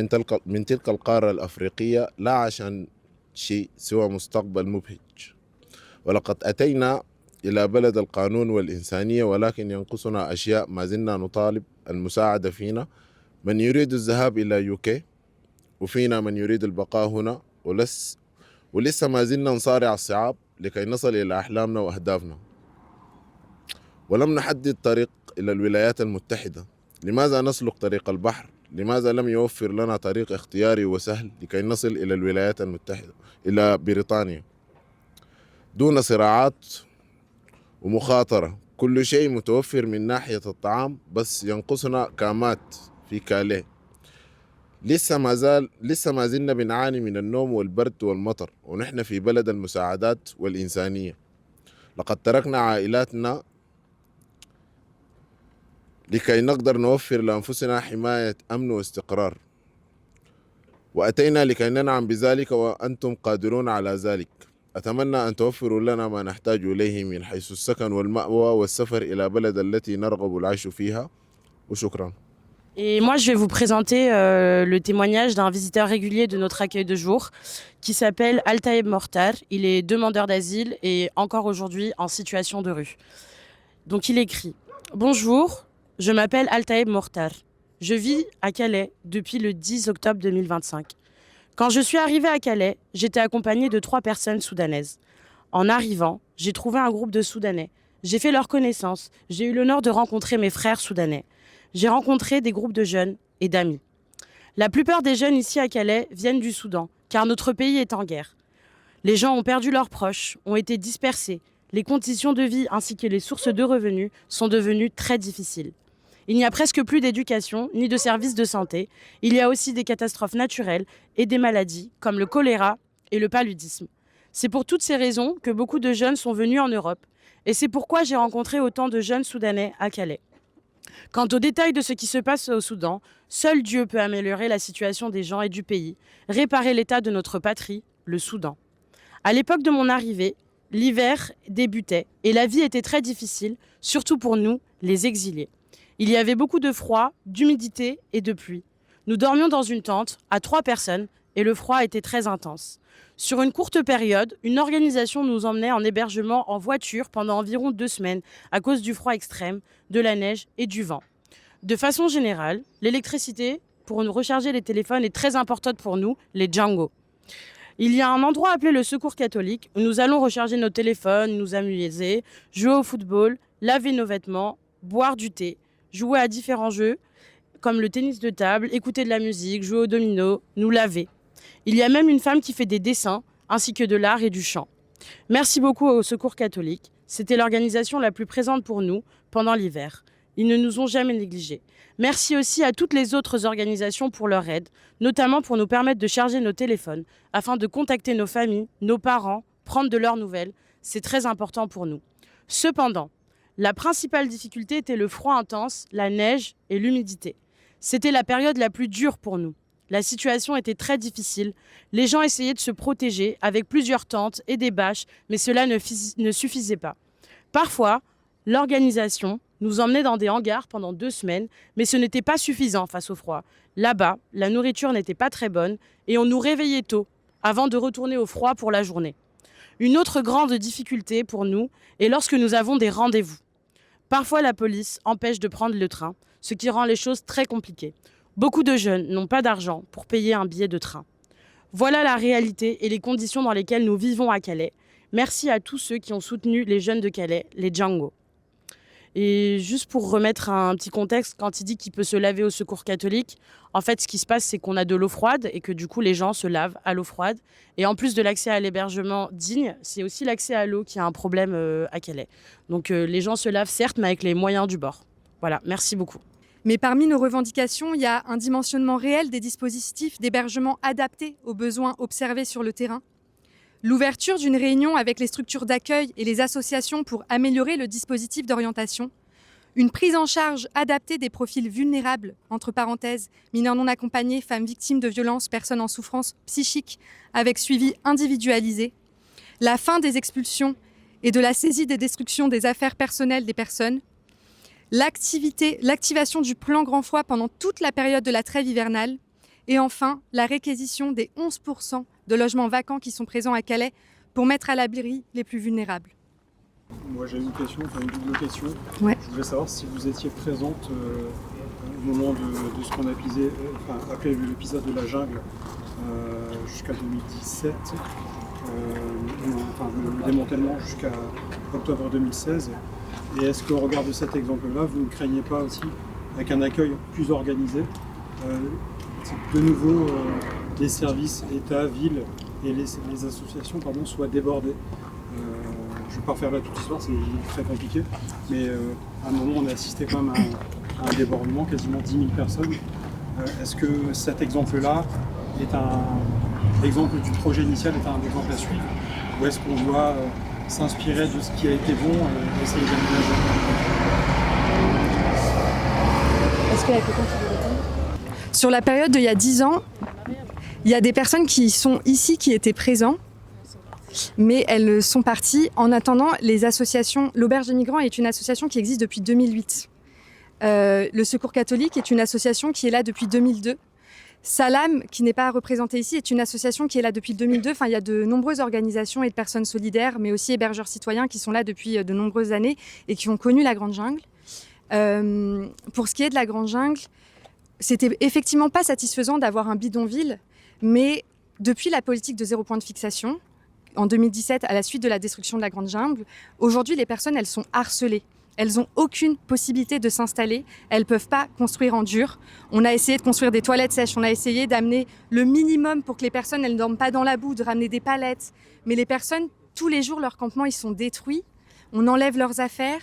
من تلك القارة الأفريقية لا عشان شيء سوى مستقبل مبهج، ولقد أتينا إلى بلد القانون والإنسانية، ولكن ينقصنا أشياء ما زلنا نطالب المساعدة فينا. من يريد الذهاب إلى يوكي وفينا من يريد البقاء هنا، ولسه ما زلنا نصارع الصعاب لكي نصل إلى أحلامنا وأهدافنا. ولم نحدد طريق إلى الولايات المتحدة. لماذا نسلك طريق البحر؟ لماذا لم يوفر لنا طريق اختياري وسهل لكي نصل إلى الولايات المتحدة إلى بريطانيا دون صراعات ومخاطرة؟ كل شيء متوفر من ناحية الطعام، بس ينقصنا كامات في كاليه. لسه ما زلنا بنعاني من النوم والبرد والمطر ونحن في بلد المساعدات والإنسانية. لقد تركنا عائلاتنا لكي نقدر نوفر لأنفسنا حماية أمن واستقرار، وأتينا لكي ننعم بذلك وأنتم قادرون على ذلك. أتمنى أن توفروا لنا ما نحتاج إليه من حيث السكن والمأوى والسفر إلى بلد التي نرغب العيش فيها، وشكرا. Et moi, je vais vous présenter le témoignage d'un visiteur régulier de notre accueil de jour qui s'appelle Altaeb Mortar. Il est demandeur d'asile et encore aujourd'hui en situation de rue. Donc il écrit « Bonjour, je m'appelle Altaeb Mortar. Je vis à Calais depuis le 10 octobre 2025. Quand je suis arrivée à Calais, j'étais accompagnée de 3 personnes soudanaises. En arrivant, j'ai trouvé un groupe de Soudanais. J'ai fait leur connaissance. J'ai eu l'honneur de rencontrer mes frères soudanais. J'ai rencontré des groupes de jeunes et d'amis. La plupart des jeunes ici à Calais viennent du Soudan, car notre pays est en guerre. Les gens ont perdu leurs proches, ont été dispersés. Les conditions de vie ainsi que les sources de revenus sont devenues très difficiles. Il n'y a presque plus d'éducation ni de services de santé. Il y a aussi des catastrophes naturelles et des maladies comme le choléra et le paludisme. C'est pour toutes ces raisons que beaucoup de jeunes sont venus en Europe. Et c'est pourquoi j'ai rencontré autant de jeunes Soudanais à Calais. Quant aux détails de ce qui se passe au Soudan, seul Dieu peut améliorer la situation des gens et du pays, réparer l'état de notre patrie, le Soudan. À l'époque de mon arrivée, l'hiver débutait et la vie était très difficile, surtout pour nous, les exilés. Il y avait beaucoup de froid, d'humidité et de pluie. Nous dormions dans une tente à 3 personnes et le froid était très intense. Sur une courte période, une organisation nous emmenait en hébergement en voiture pendant environ 2 semaines à cause du froid extrême, de la neige et du vent. De façon générale, l'électricité pour nous recharger les téléphones est très importante pour nous, les Django. Il y a un endroit appelé le Secours catholique où nous allons recharger nos téléphones, nous amuser, jouer au football, laver nos vêtements, boire du thé, jouer à différents jeux comme le tennis de table, écouter de la musique, jouer au domino, nous laver. Il y a même une femme qui fait des dessins, ainsi que de l'art et du chant. Merci beaucoup au Secours catholique. C'était l'organisation la plus présente pour nous pendant l'hiver. Ils ne nous ont jamais négligés. Merci aussi à toutes les autres organisations pour leur aide, notamment pour nous permettre de charger nos téléphones afin de contacter nos familles, nos parents, prendre de leurs nouvelles. C'est très important pour nous. Cependant, la principale difficulté était le froid intense, la neige et l'humidité. C'était la période la plus dure pour nous. La situation était très difficile. Les gens essayaient de se protéger avec plusieurs tentes et des bâches, mais cela ne suffisait pas. Parfois, l'organisation nous emmenait dans des hangars pendant 2 semaines, mais ce n'était pas suffisant face au froid. Là-bas, la nourriture n'était pas très bonne et on nous réveillait tôt, avant de retourner au froid pour la journée. Une autre grande difficulté pour nous est lorsque nous avons des rendez-vous. Parfois, la police empêche de prendre le train, ce qui rend les choses très compliquées. Beaucoup de jeunes n'ont pas d'argent pour payer un billet de train. Voilà la réalité et les conditions dans lesquelles nous vivons à Calais. Merci à tous ceux qui ont soutenu les jeunes de Calais, les Django. Et juste pour remettre un petit contexte, quand il dit qu'il peut se laver au Secours catholique, en fait, ce qui se passe, c'est qu'on a de l'eau froide et que du coup, les gens se lavent à l'eau froide. Et en plus de l'accès à l'hébergement digne, c'est aussi l'accès à l'eau qui a un problème à Calais. Donc les gens se lavent, certes, mais avec les moyens du bord. Voilà, merci beaucoup. Mais parmi nos revendications, il y a un dimensionnement réel des dispositifs d'hébergement adaptés aux besoins observés sur le terrain. L'ouverture d'une réunion avec les structures d'accueil et les associations pour améliorer le dispositif d'orientation. Une prise en charge adaptée des profils vulnérables, entre parenthèses, mineurs non accompagnés, femmes victimes de violences, personnes en souffrance psychique, avec suivi individualisé. La fin des expulsions et de la saisie des destructions des affaires personnelles des personnes. L'activation du plan Grand Froid pendant toute la période de la trêve hivernale. Et enfin, la réquisition des 11% de logements vacants qui sont présents à Calais pour mettre à l'abri les plus vulnérables. Moi j'ai une question, une double question. Ouais. Je voulais savoir si vous étiez présente au moment de ce qu'on a appelé l'épisode de la jungle jusqu'à 2017, le démantèlement jusqu'à octobre 2016. Et est-ce qu'au regard de cet exemple-là, vous ne craignez pas aussi, avec un accueil plus organisé, de nouveau les services État, ville et les associations soient débordés? Je ne vais pas refaire là toute l'histoire, c'est très compliqué, mais à un moment on a assisté quand même à un débordement, quasiment 10 000 personnes. Est-ce que cet exemple-là est l'exemple du projet initial est un exemple à suivre, ou est-ce qu'on doit s'inspirer de ce qui a été bon et essayer d'aménager? Est-ce qu'il y a quelqu'un qui veut répondre? Sur la période d'il y a 10 ans, il y a des personnes qui sont ici, qui étaient présentes, mais elles sont parties. En attendant, les associations, l'Auberge des Migrants est une association qui existe depuis 2008. Le Secours catholique est une association qui est là depuis 2002. Salam, qui n'est pas représentée ici, est une association qui est là depuis 2002. Enfin, il y a de nombreuses organisations et de personnes solidaires, mais aussi hébergeurs citoyens qui sont là depuis de nombreuses années et qui ont connu la Grande Jungle. Pour ce qui est de la Grande Jungle, c'était effectivement pas satisfaisant d'avoir un bidonville, mais depuis la politique de 0 point de fixation, en 2017, à la suite de la destruction de la Grande Jungle, aujourd'hui, les personnes, elles sont harcelées. Elles n'ont aucune possibilité de s'installer. Elles ne peuvent pas construire en dur. On a essayé de construire des toilettes sèches. On a essayé d'amener le minimum pour que les personnes, elles ne dorment pas dans la boue, de ramener des palettes. Mais les personnes, tous les jours, leurs campements, ils sont détruits. On enlève leurs affaires.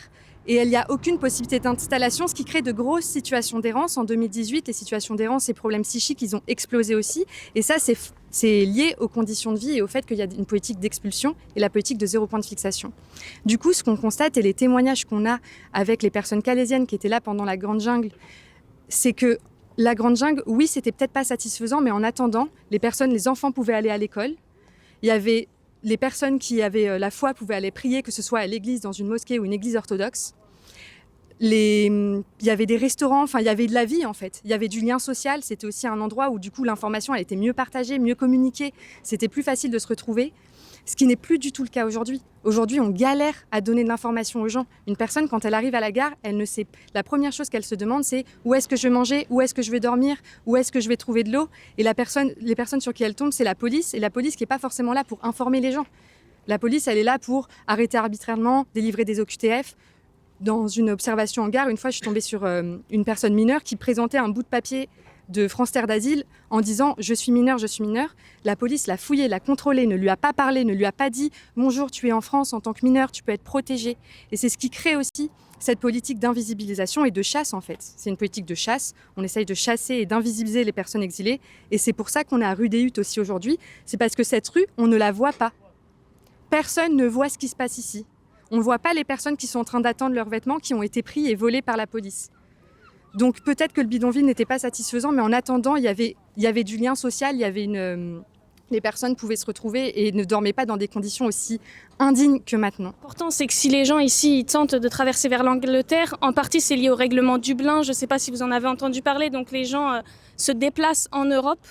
Et il n'y a aucune possibilité d'installation, ce qui crée de grosses situations d'errance. En 2018, les situations d'errance et problèmes psychiques, ils ont explosé aussi. Et ça, c'est lié aux conditions de vie et au fait qu'il y a une politique d'expulsion et la politique de 0 point de fixation. Du coup, ce qu'on constate et les témoignages qu'on a avec les personnes calaisiennes qui étaient là pendant la Grande Jungle, c'est que la Grande Jungle, oui, c'était peut-être pas satisfaisant, mais en attendant, les enfants pouvaient aller à l'école. Il y avait les personnes qui avaient la foi pouvaient aller prier, que ce soit à l'église, dans une mosquée ou une église orthodoxe. Il y avait des restaurants, il y avait de la vie en fait. Il y avait du lien social, c'était aussi un endroit où du coup l'information elle était mieux partagée, mieux communiquée. C'était plus facile de se retrouver, ce qui n'est plus du tout le cas aujourd'hui. Aujourd'hui, on galère à donner de l'information aux gens. Une personne, quand elle arrive à la gare, elle ne sait. La première chose qu'elle se demande, c'est où est-ce que je vais manger, où est-ce que je vais dormir, où est-ce que je vais trouver de l'eau. Et les personnes sur qui elle tombe, c'est la police. Et la police qui n'est pas forcément là pour informer les gens. La police, elle est là pour arrêter arbitrairement, délivrer des OQTF. Dans une observation en gare, une fois, je suis tombée sur une personne mineure qui présentait un bout de papier de France Terre d'Asile en disant « je suis mineur, je suis mineur ». La police l'a fouillé, l'a contrôlé, ne lui a pas parlé, ne lui a pas dit « bonjour, tu es en France en tant que mineur, tu peux être protégé ». Et c'est ce qui crée aussi cette politique d'invisibilisation et de chasse en fait. C'est une politique de chasse, on essaye de chasser et d'invisibiliser les personnes exilées. Et c'est pour ça qu'on est à rue des Huttes aussi aujourd'hui, c'est parce que cette rue, on ne la voit pas. Personne ne voit ce qui se passe ici. On ne voit pas les personnes qui sont en train d'attendre leurs vêtements qui ont été pris et volés par la police. Donc peut-être que le bidonville n'était pas satisfaisant, mais en attendant, il y avait du lien social, les personnes pouvaient se retrouver et ne dormaient pas dans des conditions aussi indignes que maintenant. L'important, c'est que si les gens ici tentent de traverser vers l'Angleterre, en partie c'est lié au règlement Dublin, je ne sais pas si vous en avez entendu parler, donc les gens se déplacent en Europe,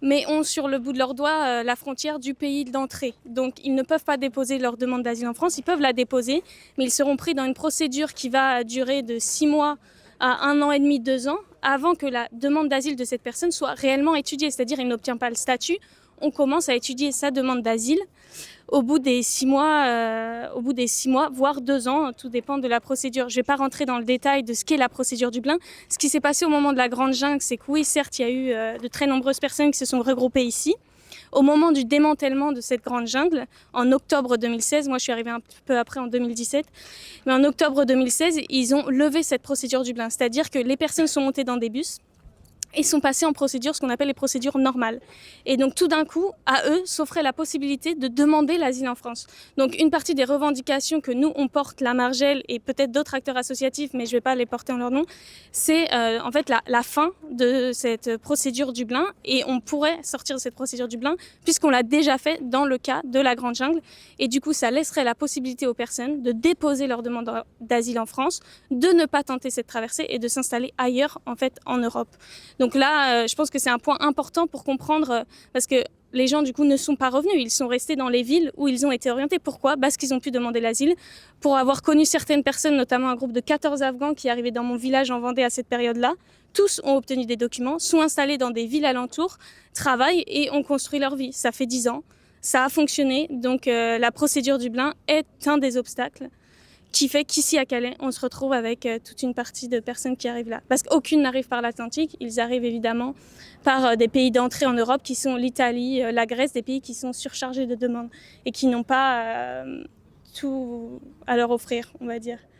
mais ont sur le bout de leurs doigts la frontière du pays d'entrée. Donc ils ne peuvent pas déposer leur demande d'asile en France, ils peuvent la déposer, mais ils seront pris dans une procédure qui va durer de 6 mois à 1 an et demi, 2 ans, avant que la demande d'asile de cette personne soit réellement étudiée, c'est-à-dire il n'obtient pas le statut, on commence à étudier sa demande d'asile au bout des 6 mois, voire 2 ans, tout dépend de la procédure. Je ne vais pas rentrer dans le détail de ce qu'est la procédure Dublin. Ce qui s'est passé au moment de la Grande Jungle, c'est que oui, certes, il y a eu de très nombreuses personnes qui se sont regroupées ici. Au moment du démantèlement de cette Grande Jungle, en octobre 2016, moi je suis arrivée un peu après en 2017, mais en octobre 2016, ils ont levé cette procédure Dublin, c'est-à-dire que les personnes sont montées dans des bus et sont passés en procédure, ce qu'on appelle les procédures normales. Et donc tout d'un coup, à eux, s'offrait la possibilité de demander l'asile en France. Donc une partie des revendications que nous, on porte, la Margelle et peut-être d'autres acteurs associatifs, mais je ne vais pas les porter en leur nom, c'est en fait la fin de cette procédure Dublin. Et on pourrait sortir de cette procédure Dublin, puisqu'on l'a déjà fait dans le cas de la Grande Jungle. Et du coup, ça laisserait la possibilité aux personnes de déposer leur demande d'asile en France, de ne pas tenter cette traversée et de s'installer ailleurs, en fait, en Europe. Donc là, je pense que c'est un point important pour comprendre, parce que les gens, du coup, ne sont pas revenus. Ils sont restés dans les villes où ils ont été orientés. Pourquoi ? Parce qu'ils ont pu demander l'asile. Pour avoir connu certaines personnes, notamment un groupe de 14 Afghans qui arrivaient dans mon village en Vendée à cette période-là, tous ont obtenu des documents, sont installés dans des villes alentours, travaillent et ont construit leur vie. Ça fait 10 ans. Ça a fonctionné. Donc la procédure Dublin est un des obstacles qui fait qu'ici à Calais, on se retrouve avec toute une partie de personnes qui arrivent là. Parce qu'aucune n'arrive par l'Atlantique, ils arrivent évidemment par des pays d'entrée en Europe qui sont l'Italie, la Grèce, des pays qui sont surchargés de demandes et qui n'ont pas tout à leur offrir, on va dire.